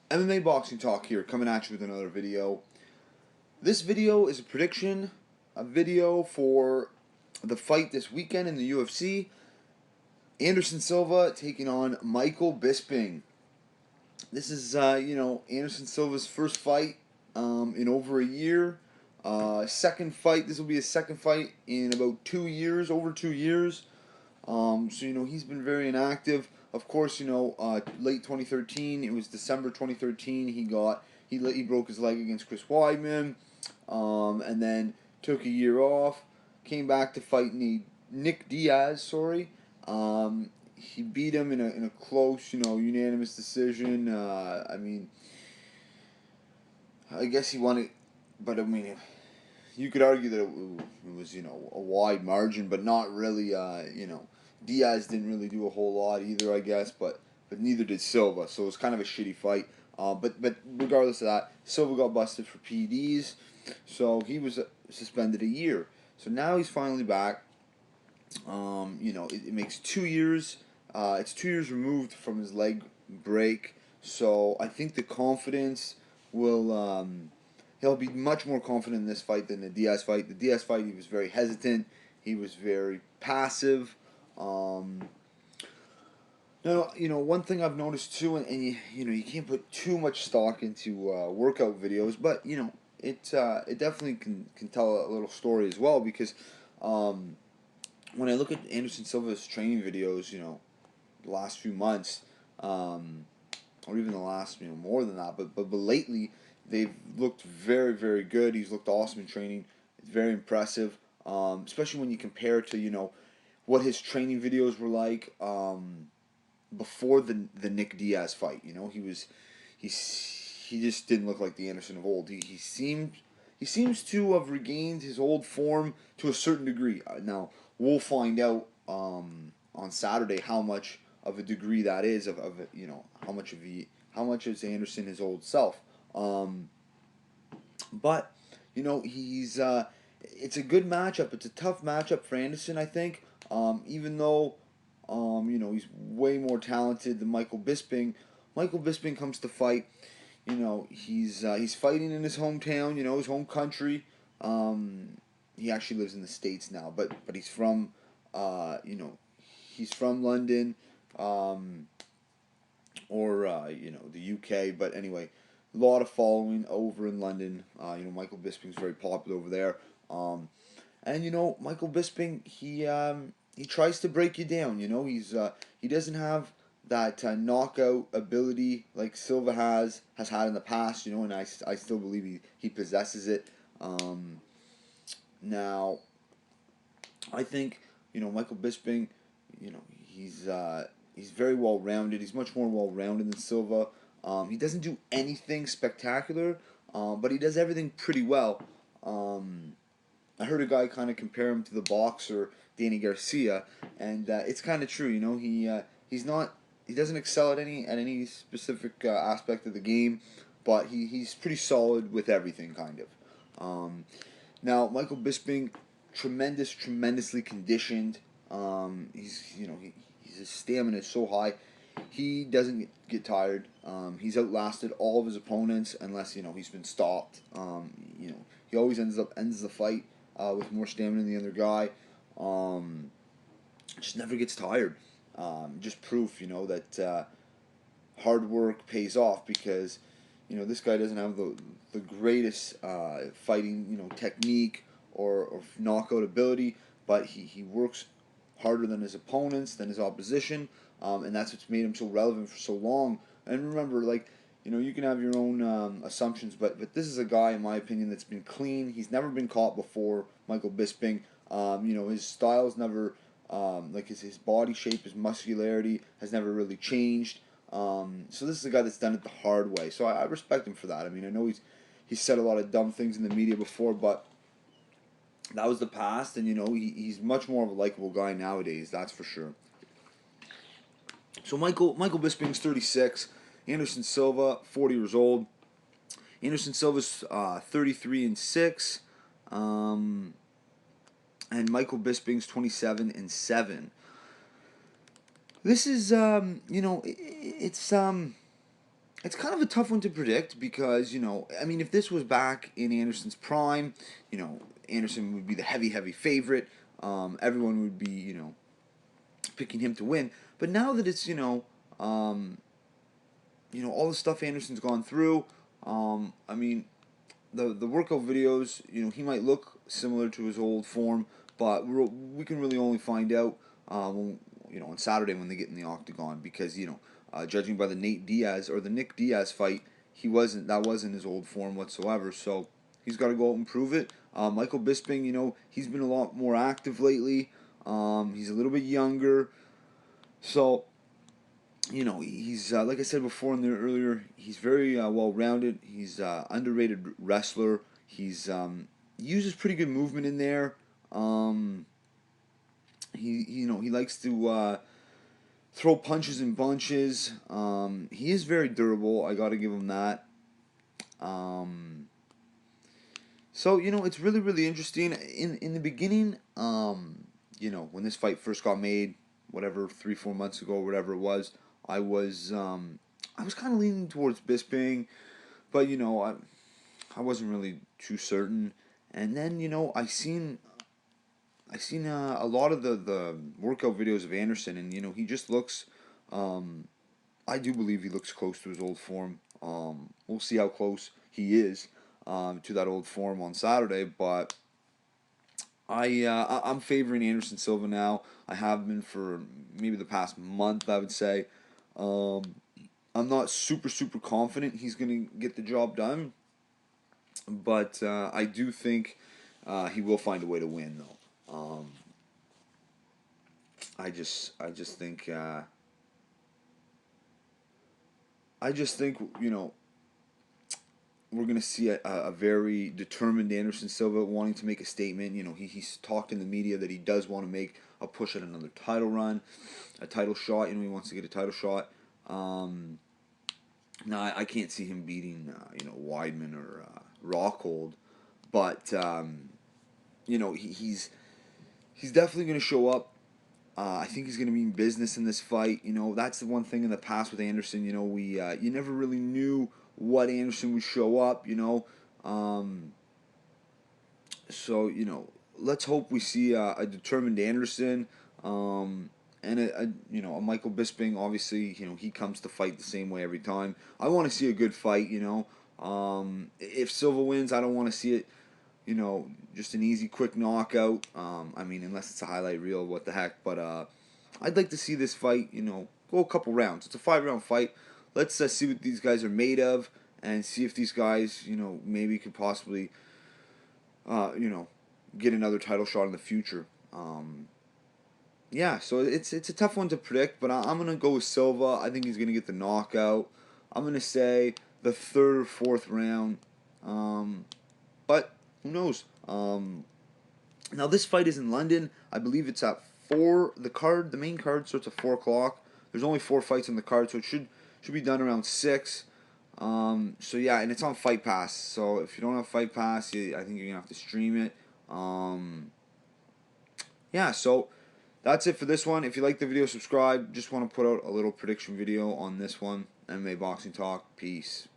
MMA Boxing Talk here, coming at you with another video. This video is a prediction, a video for the fight this weekend in the UFC. Anderson Silva taking on Michael Bisping. This is, Anderson Silva's first fight in over a year. Second fight, this will be his second fight in about 2 years, over 2 years. He's been very inactive. Of course, late 2013. It was December 2013. He broke his leg against Chris Weidman, and then took a year off. Came back to fight Nick Diaz. Sorry. He beat him in a close, unanimous decision. I guess he won it, but you could argue that it was a wide margin, but not really. Diaz didn't really do a whole lot either, I guess, but neither did Silva. So it was kind of a shitty fight. But regardless of that, Silva got busted for PEDs, so he was suspended a year. So now he's finally back. It makes 2 years. It's 2 years removed from his leg break, so I think the confidence will. He'll be much more confident in this fight than the Diaz fight. The Diaz fight, he was very hesitant. He was very passive. One thing I've noticed too, and you can't put too much stock into workout videos, but it definitely can tell a little story as well, because when I look at Anderson Silva's training videos, the last few months, or even the last more than that, but lately they've looked very, very good. He's looked awesome in training. It's very impressive, especially when you compare it to what his training videos were like before the Nick Diaz fight. He just didn't look like the Anderson of old. He seems to have regained his old form to a certain degree. Now we'll find out on Saturday how much of a degree that is of how much is Anderson his old self. But he's it's a good matchup. It's a tough matchup for Anderson, I think. Even though he's way more talented than Michael Bisping. Michael Bisping comes to fight. He's fighting in his hometown. His home country. He actually lives in the States now, but he's from he's from London, or the UK. But anyway, a lot of following over in London. Michael Bisping's very popular over there. And Michael Bisping, he tries to break you down. He doesn't have that knockout ability like Silva has had in the past. And I still believe he possesses it. Now, I think Michael Bisping, he's very well rounded. He's much more well rounded than Silva. He doesn't do anything spectacular, but he does everything pretty well. I heard a guy kind of compare him to the boxer Danny Garcia, and it's kind of true. He doesn't excel at any specific aspect of the game, but he's pretty solid with everything, kind of. Now Michael Bisping, tremendously conditioned. His stamina is so high. He doesn't get tired. He's outlasted all of his opponents unless he's been stopped. He always ends the fight with more stamina than the other guy. Just never gets tired. Just proof, that hard work pays off, because this guy doesn't have the greatest fighting technique or knockout ability, but he works harder than his opponents, than his opposition, and that's what's made him so relevant for so long. And remember, you can have your own assumptions, but this is a guy, in my opinion, that's been clean. He's never been caught before, Michael Bisping. His style's never, his body shape, his muscularity has never really changed. So this is a guy that's done it the hard way. So I respect him for that. I know he's said a lot of dumb things in the media before, but that was the past, and he's much more of a likable guy nowadays. That's for sure. So Michael Bisping's 36. Anderson Silva, 40 years old. Anderson Silva's 33-6, and Michael Bisping's 27-7. This is it's It's kind of a tough one to predict because, I mean, if this was back in Anderson's prime, Anderson would be the heavy favorite. Everyone would be, picking him to win. But now that it's, all the stuff Anderson's gone through, I mean, the workout videos, he might look similar to his old form, but we can really only find out on Saturday when they get in the octagon because judging by the Nate Diaz or the Nick Diaz fight, that wasn't his old form whatsoever. So he's got to go out and prove it. Michael Bisping, he's been a lot more active lately. He's a little bit younger, so he's like I said before in there earlier. He's very well rounded. He's underrated wrestler. He uses pretty good movement in there. He likes to throw punches in bunches. He is very durable. I got to give him that. So it's really interesting. In the beginning, when this fight first got made, whatever 3-4 months ago, whatever it was, I was kind of leaning towards Bisping, but I wasn't really too certain. And then I seen a lot of the workout videos of Anderson, and he just looks. I do believe he looks close to his old form. We'll see how close he is to that old form on Saturday, but I'm favoring Anderson Silva now. I have been for maybe the past month, I would say. Um, I'm not super confident he's gonna get the job done, but I do think he will find a way to win though. I just think we're gonna see a very determined Anderson Silva wanting to make a statement. He's talked in the media that he does want to make a push at another title run, a title shot. He wants to get a title shot. Now I can't see him beating Weidman or Rockhold, but he's definitely gonna show up. I think he's going to be in business in this fight. That's the one thing in the past with Anderson. You never really knew what Anderson would show up. So let's hope we see a determined Anderson. And a Michael Bisping. Obviously, he comes to fight the same way every time. I want to see a good fight. If Silva wins, I don't want to see it. Just an easy, quick knockout. I mean, unless it's a highlight reel, what the heck. But I'd like to see this fight, go a couple rounds. It's a 5-round fight. Let's see what these guys are made of and see if these guys, maybe could possibly, get another title shot in the future. Yeah, so it's a tough one to predict, but I'm going to go with Silva. I think he's going to get the knockout. I'm going to say the 3rd or 4th round. But who knows? Now this fight is in London. I believe it's at 4. The main card starts at 4 o'clock. There's only 4 fights on the card, so it should be done around 6. So yeah, and it's on Fight Pass. So if you don't have Fight Pass, I think you're gonna have to stream it. Yeah, so that's it for this one. If you like the video, subscribe. Just want to put out a little prediction video on this one. MMA Boxing Talk. Peace.